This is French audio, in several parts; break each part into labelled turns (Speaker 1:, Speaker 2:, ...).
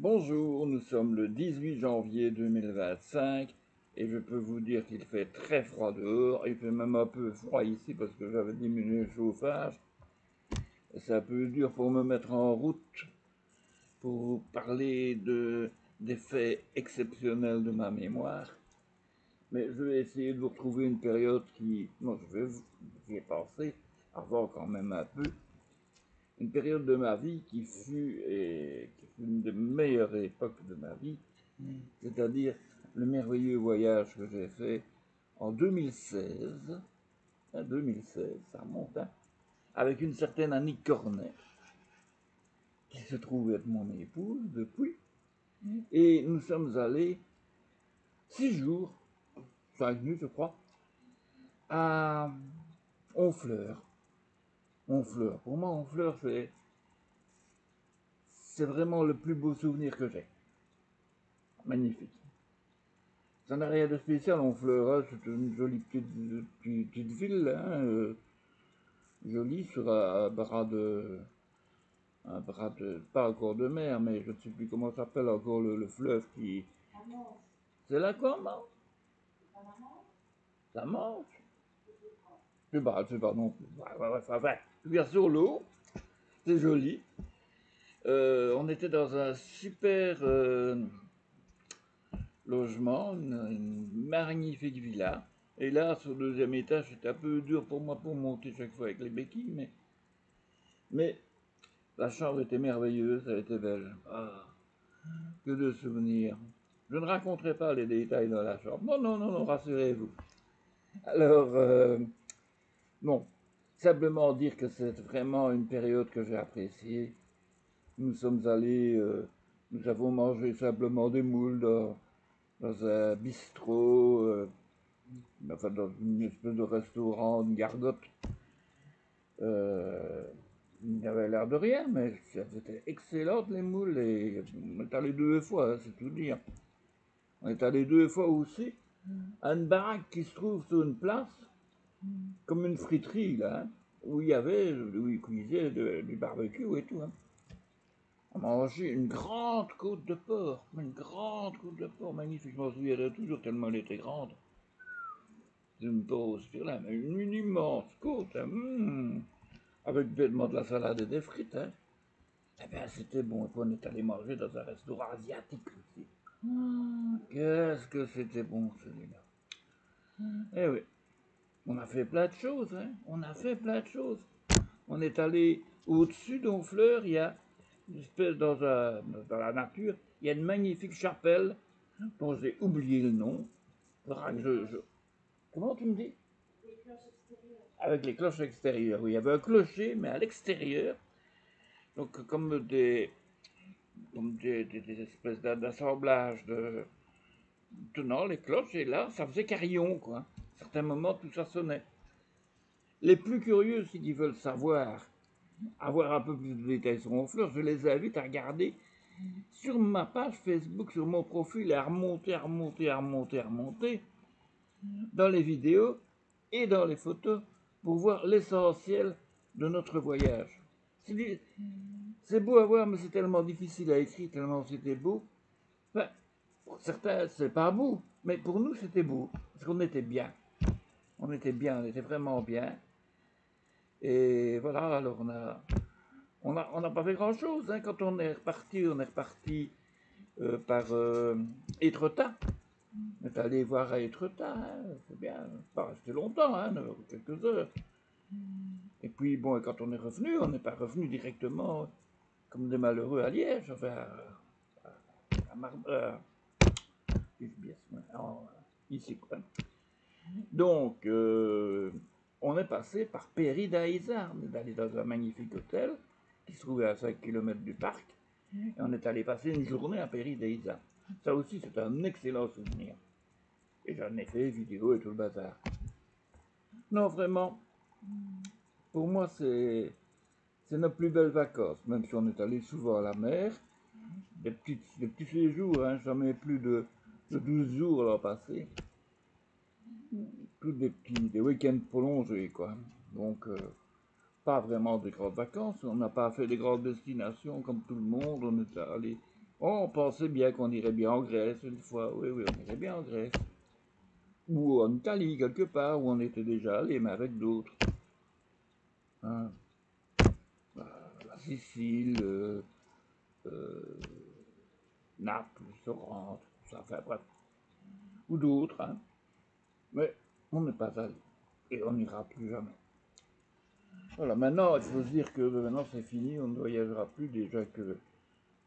Speaker 1: Bonjour, nous sommes le 18 janvier 2025 et je peux vous dire qu'il fait très froid dehors. Il fait même un peu froid ici parce que j'avais diminué le chauffage. C'est un peu dur pour me mettre en route pour vous parler des faits exceptionnels de ma mémoire. Mais je vais essayer de vous retrouver une période qui... Non, j'y ai pensé avant quand même un peu. Une période de ma vie qui fut une des meilleures époques de ma vie, c'est-à-dire le merveilleux voyage que j'ai fait en 2016, 2016, ça remonte, avec une certaine Annie Cornet, qui se trouve être mon épouse depuis, et nous sommes allés 6 jours, 5 nuits je crois, à Honfleur. Honfleur, pour moi Honfleur c'est vraiment le plus beau souvenir que j'ai. Magnifique. Ça n'a rien de spécial, Honfleur, c'est une jolie petite ville, jolie sur un bras de, pas encore de mer, mais je ne sais plus comment s'appelle encore le fleuve qui... C'est là comment? La Manche? Je sais pas non plus. Enfin, bien sur l'eau, c'est joli. On était dans un super logement, une magnifique villa. Et là, sur le deuxième étage, c'était un peu dur pour moi pour monter chaque fois avec les béquilles, mais la chambre était merveilleuse, elle était belle. Ah, que de souvenirs. Je ne raconterai pas les détails dans la chambre. Non, non, non, non, rassurez-vous. Alors, non, simplement dire que c'est vraiment une période que j'ai appréciée. Nous sommes allés, nous avons mangé simplement des moules dans un bistrot, enfin dans une espèce de restaurant, une gargote. Il n'y avait l'air de rien, mais c'était excellent les moules et on est allé 2 fois, c'est tout dire. On est allé 2 fois aussi à une baraque qui se trouve sur une place, comme une friterie là, où ils cuisaient du barbecue et tout. On mangeait une grande côte de porc magnifique. Je m'en souviendrai toujours tellement elle était grande. C'est une pause sur là, mais une immense côte, avec bêtement de la salade et des frites. Eh bien, c'était bon. Et puis on est allé manger dans un restaurant asiatique aussi. Qu'est-ce que c'était bon celui-là. Eh oui, on a fait plein de choses, On a fait plein de choses. On est allé au-dessus d'Honfleur, il y a une espèce dans la nature, il y a une magnifique chapelle dont j'ai oublié le nom. Comment tu me dis? Avec les cloches extérieures. Oui, il y avait un clocher, mais à l'extérieur. Donc comme des espèces d'assemblage de tenant les cloches, et là, ça faisait carillon, quoi. À certains moments, tout ça sonnait. Les plus curieux, s'ils veulent savoir, avoir un peu plus de détails sur Honfleur, je les invite à regarder sur ma page Facebook, sur mon profil, et à remonter dans les vidéos et dans les photos pour voir l'essentiel de notre voyage. C'est beau à voir, mais c'est tellement difficile à écrire, tellement c'était beau. Enfin, pour certains, c'est pas beau, mais pour nous, c'était beau, parce qu'on était bien. On était vraiment bien. Et voilà, alors on n'a pas fait grand-chose. Quand on est reparti par Étretat. On est allé voir à Étretat, c'est bien, pas resté longtemps, quelques heures. Et puis, bon, quand on est revenu, on n'est pas revenu directement comme des malheureux à Liège, enfin, à ici, quoi. Donc, on est passé par Péry d'Aïza. On est allé dans un magnifique hôtel qui se trouvait à 5 km du parc. Et on est allé passer une journée à Péry d'Aïza. Ça aussi, c'est un excellent souvenir. Et j'en ai fait vidéo et tout le bazar. Non, vraiment, pour moi, c'est nos plus belles vacances, même si on est allé souvent à la mer. Des petits séjours, jamais plus de 12 jours l'an passé. Tous des week-ends prolongés, quoi. Donc, pas vraiment de grandes vacances. On n'a pas fait des grandes destinations comme tout le monde. On est allé On pensait bien qu'on irait bien en Grèce une fois. Oui, oui, on irait bien en Grèce. Ou en Italie, quelque part, où on était déjà allé, mais avec d'autres. Hein. La Sicile, Naples, Sorrente, ça, enfin bref. Ou d'autres, hein. Mais on n'est pas allé. Et on n'ira plus jamais. Voilà, maintenant, il faut se dire que maintenant c'est fini, on ne voyagera plus, déjà que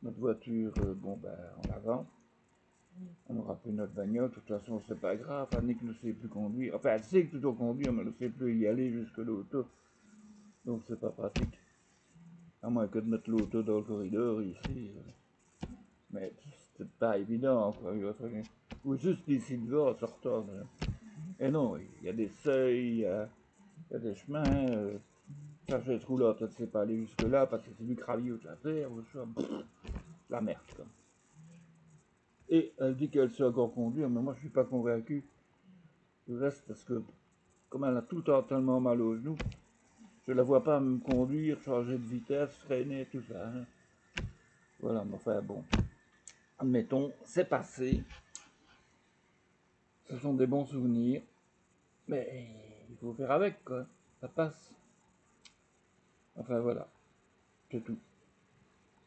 Speaker 1: notre voiture, bon ben, on la vend. On n'aura plus notre bagnole, de toute façon c'est pas grave, Annick ne sait plus conduire. Enfin, elle sait toujours conduire, mais elle ne sait plus y aller jusque l'auto. Donc c'est pas pratique. À moins que de mettre l'auto dans le corridor ici. Mais c'est pas évident, quoi. Ou juste ici devant en sortant. Et non, il y a des seuils, il y a des chemins. Chargette roulotte, elle ne sait pas aller jusque-là parce que c'est du cravillot à faire. La merde, quoi. Et elle dit qu'elle sait encore conduire, mais moi je suis pas convaincu. Je reste parce que, comme elle a tout le temps tellement mal aux genoux, je la vois pas me conduire, changer de vitesse, freiner, tout ça. Hein. Voilà, mais enfin bon. Admettons, c'est passé. Ce sont des bons souvenirs. Mais il faut faire avec, quoi. Ça passe. Enfin voilà, c'est tout.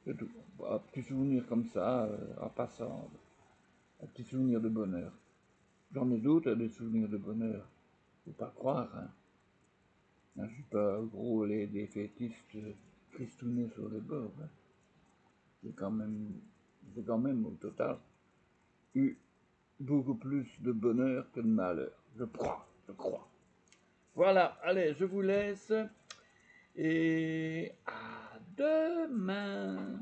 Speaker 1: C'est tout. Un petit souvenir comme ça, en passant. Un petit souvenir de bonheur. J'en ai d'autres, des souvenirs de bonheur. Faut pas croire, hein. Je suis pas gros les défaitistes tristounés sur les bords. Hein. J'ai quand même au total eu beaucoup plus de bonheur que de malheur. Je crois, je crois. Voilà, allez, je vous laisse et à demain.